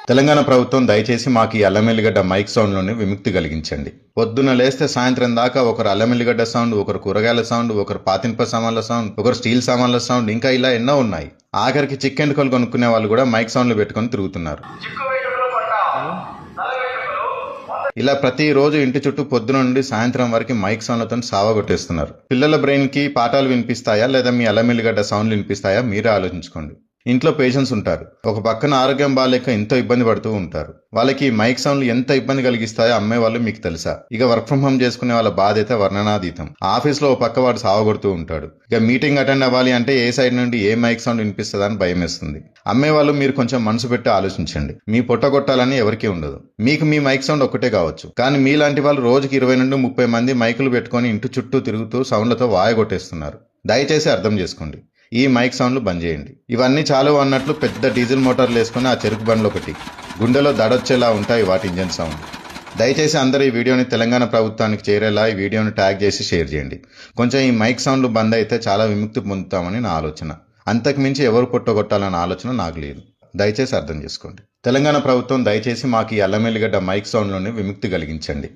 తెలంగాణ ప్రభుత్వం దయచేసి మాకు ఈ అల్లమెల్లిగడ్డ మైక్ సౌండ్ లోని విముక్తి కలిగించండి. పొద్దున లేస్తే సాయంత్రం దాకా ఒకరు అల్లమెల్లిగడ్డ సౌండ్, ఒకరు కూరగాయల సౌండ్, ఒకరు పాతింప సామాన్ల సౌండ్, ఒకరు స్టీల్ సామాన్ల సౌండ్, ఇంకా ఇలా ఎన్నో ఉన్నాయి. ఆఖరికి చిక్కెండుకలు కొనుక్కునే వాళ్ళు కూడా మైక్ సౌండ్లు పెట్టుకుని తిరుగుతున్నారు. ఇలా ప్రతిరోజు ఇంటి చుట్టూ పొద్దున నుండి సాయంత్రం వరకు మైక్ సౌండ్లతో సావగొట్టేస్తున్నారు. పిల్లల బ్రెయిన్ కి పాఠాలు వినిపిస్తాయా లేదా మీ అల్లమెల్లిగడ్డ సౌండ్లు వినిపిస్తాయా మీరే ఆలోచించుకోండి. ఇంట్లో పేషెంట్స్ ఉంటారు, ఒక పక్కన ఆరోగ్యం బాగాలేక ఎంతో ఇబ్బంది పడుతూ ఉంటారు. వాళ్ళకి మైక్ సౌండ్లు ఎంత ఇబ్బంది కలిగిస్తాయో అమ్మే వాళ్ళు మీకు తెలుసా? ఇక వర్క్ ఫ్రం హోమ్ చేసుకునే వాళ్ళ బాధ్యత వర్ణనాతీతం. ఆఫీస్ లో ఒక పక్క వాడు సావగొడుతూ ఉంటాడు. ఇక మీటింగ్ అటెండ్ అవ్వాలి అంటే ఏ సైడ్ నుండి ఏ మైక్ సౌండ్ వినిపిస్తుందని భయం వేస్తుంది. అమ్మే వాళ్ళు మీరు కొంచెం మనసు పెట్టి ఆలోచించండి. మీ పొట్టగొట్టాలని ఎవరికీ ఉండదు. మీకు మీ మైక్ సౌండ్ ఒక్కటే కావచ్చు, కానీ మీలాంటి వాళ్ళు రోజుకి 20 నుండి 30 మంది మైకులు పెట్టుకుని ఇంటి చుట్టూ తిరుగుతూ సౌండ్లతో వాయగొట్టేస్తున్నారు. దయచేసి అర్థం చేసుకోండి, ఈ మైక్ సౌండ్లు బంద్ చేయండి. ఇవన్నీ చాలు అన్నట్లు పెద్ద డీజిల్ మోటార్లు వేసుకుని ఆ చెరుకు బండ్లు ఒకటి గుండెలో దడొచ్చేలా ఉంటాయి వాటి ఇంజన్ సౌండ్. దయచేసి అందరూ ఈ వీడియోని తెలంగాణ ప్రభుత్వానికి చేరేలా ఈ వీడియోని ట్యాగ్ చేసి షేర్ చేయండి. కొంచెం ఈ మైక్ సౌండ్లు బంద్ అయితే చాలా విముక్తి పొందుతామని నా ఆలోచన. అంతకుమించి ఎవరు పొట్టగొట్టాలన్న ఆలోచన నాకు లేదు. దయచేసి అర్థం చేసుకోండి. తెలంగాణ ప్రభుత్వం దయచేసి మాకు ఈ అల్లమెల్లిగడ్డ మైక్ సౌండ్ లోని విముక్తి కలిగించండి.